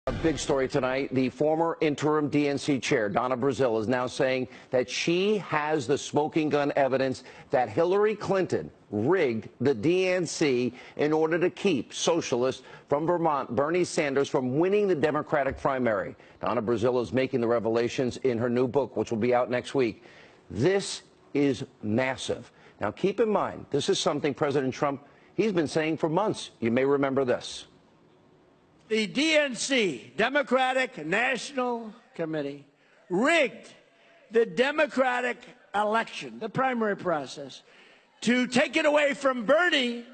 A big story tonight. The former interim DNC chair, Donna Brazile, is now saying that she has the smoking gun evidence that Hillary Clinton rigged the DNC in order to keep socialists from Vermont, Bernie Sanders, from winning the Democratic primary. Donna Brazile is making the revelations in her new book, which will be out next week. This is massive. Now, keep in mind, this is something President Trump, he's been saying for months. You may remember this. The DNC, Democratic National Committee, rigged the Democratic election, the primary process, to take it away from Bernie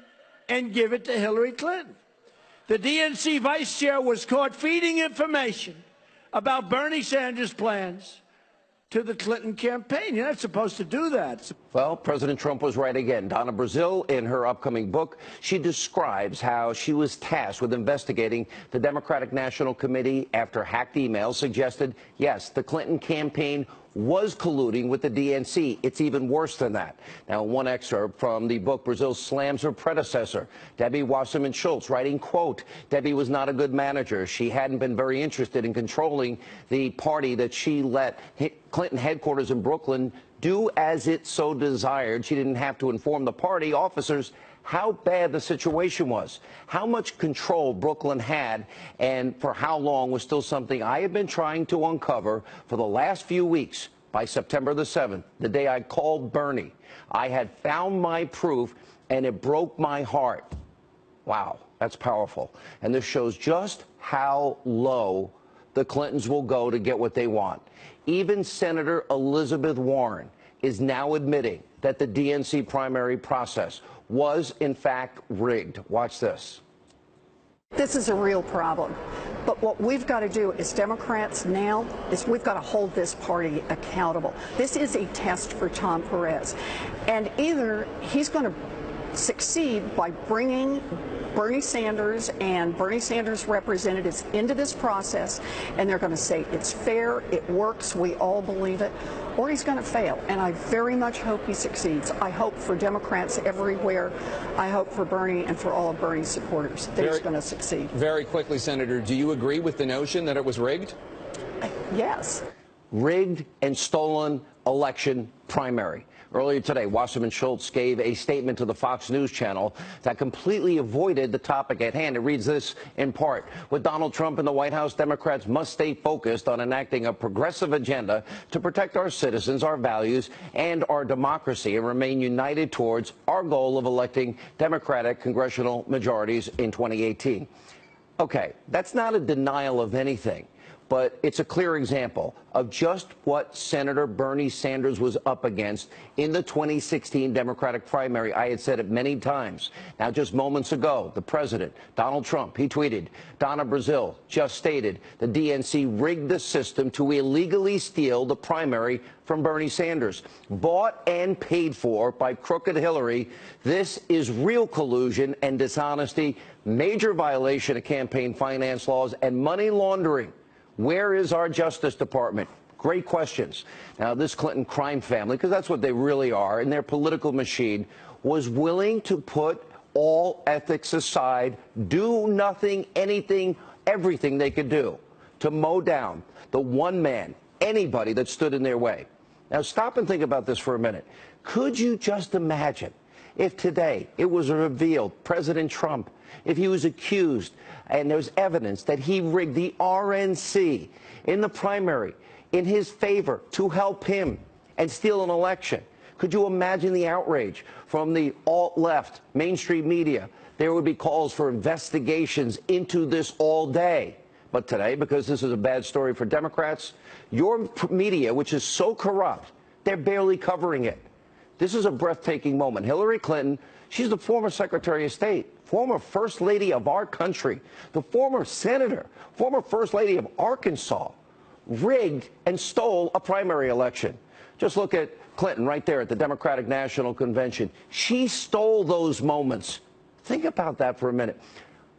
and give it to Hillary Clinton. The DNC vice chair was caught feeding information about Bernie Sanders' plans to the Clinton campaign. You're not supposed to do that. Well, President Trump was right again. Donna Brazile, in her upcoming book, she describes how she was tasked with investigating the Democratic National Committee after hacked emails suggested, yes, the Clinton campaign was colluding with the DNC. It's even worse than that. Now, one excerpt from the book, Brazile slams her predecessor, Debbie Wasserman Schultz, writing, quote, Debbie was not a good manager. She hadn't been very interested in controlling the party that she let Clinton headquarters in Brooklyn do as it so desired. She didn't have to inform the party officers how bad the situation was. How much control Brooklyn had and for how long was still something I have been trying to uncover for the last few weeks. By September the 7th, the day I called Bernie, I had found my proof and it broke my heart. Wow, that's powerful. And this shows just how low the Clintons will go to get what they want. Even Senator Elizabeth Warren is now admitting that the DNC primary process was, in fact, rigged. Watch this. This is a real problem. But what we've got to do as Democrats now is we've got to hold this party accountable. This is a test for Tom Perez. And either he's going to succeed by bringing Bernie Sanders and Bernie Sanders representatives into this process, and they're going to say it's fair, it works, we all believe it, or he's going to fail. And I very much hope he succeeds. I hope for Democrats everywhere. I hope for Bernie and for all of Bernie's supporters that he's going to succeed. Very quickly, Senator, do you agree with the notion that it was rigged? Yes. Rigged and stolen election primary. Earlier today, Wasserman Schultz gave a statement to the Fox News channel that completely avoided the topic at hand. It reads this in part: with Donald Trump in the White House, Democrats must stay focused on enacting a progressive agenda to protect our citizens, our values, and our democracy, and remain united towards our goal of electing Democratic congressional majorities in 2018. Okay, that's not a denial of anything, but it's a clear example of just what Senator Bernie Sanders was up against in the 2016 Democratic primary. I had said it many times. Now, just moments ago, the president, Donald Trump, he tweeted, Donna Brazile just stated the DNC rigged the system to illegally steal the primary from Bernie Sanders. Bought and paid for by crooked Hillary. This is real collusion and dishonesty, major violation of campaign finance laws and money laundering. Where is our Justice Department? Great questions. Now, this Clinton crime family, because that's what they really are, and their political machine, was willing to put all ethics aside, do nothing, anything, everything they could do to mow down the one man, anybody that stood in their way. Now, stop and think about this for a minute. Could you just imagine if today it was revealed President Trump, if he was accused and there's evidence that he rigged the RNC in the primary in his favor to help him and steal an election? Could you imagine the outrage from the alt-left, mainstream media? There would be calls for investigations into this all day. But today, because this is a bad story for Democrats, your media, which is so corrupt, they're barely covering it. This is a breathtaking moment. Hillary Clinton, she's the former Secretary of State, former First Lady of our country, the former senator, former First Lady of Arkansas, rigged and stole a primary election. Just look at Clinton right there at the Democratic National Convention. She stole those moments. Think about that for a minute.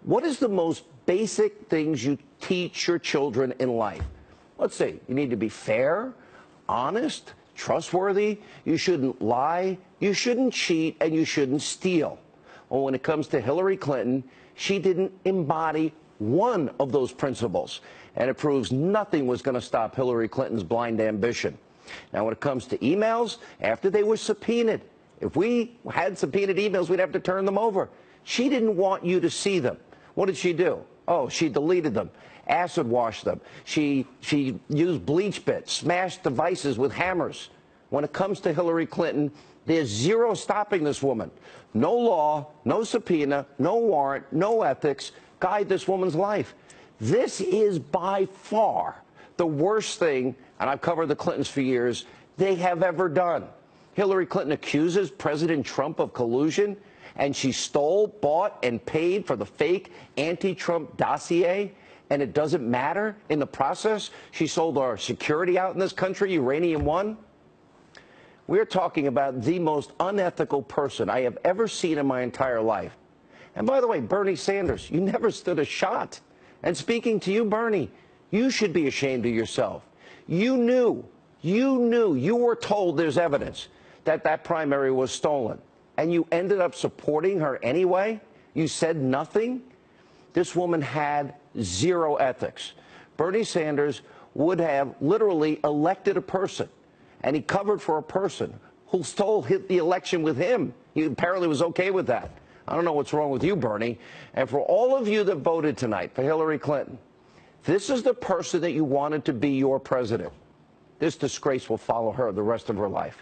What is the most basic things you teach your children in life? Let's see, you need to be fair, honest, trustworthy, you shouldn't lie, you shouldn't cheat, and you shouldn't steal. Well, when it comes to Hillary Clinton, she didn't embody one of those principles, and it proves nothing was going to stop Hillary Clinton's blind ambition. Now, when it comes to emails, after they were subpoenaed, if we had subpoenaed emails, we'd have to turn them over. She didn't want you to see them. What did she do? Oh, she deleted them, acid washed them. She used bleach bits, smashed devices with hammers. When it comes to Hillary Clinton, there's zero stopping this woman. No law, no subpoena, no warrant, no ethics guide this woman's life. This is by far the worst thing, and I've covered the Clintons for years, they have ever done. Hillary Clinton accuses President Trump of collusion, and she stole, bought, and paid for the fake anti-Trump dossier, and it doesn't matter in the process. She sold our security out in this country, Uranium One. We're talking about the most unethical person I have ever seen in my entire life. And by the way, Bernie Sanders, you never stood a shot. And speaking to you, Bernie, you should be ashamed of yourself. You were told there's evidence that that primary was stolen, and you ended up supporting her anyway? You said nothing? This woman had zero ethics. Bernie Sanders would have literally elected a person, and he covered for a person who stole the election with him. He apparently was okay with that. I don't know what's wrong with you, Bernie. And for all of you that voted tonight for Hillary Clinton, this is the person that you wanted to be your president. This disgrace will follow her the rest of her life.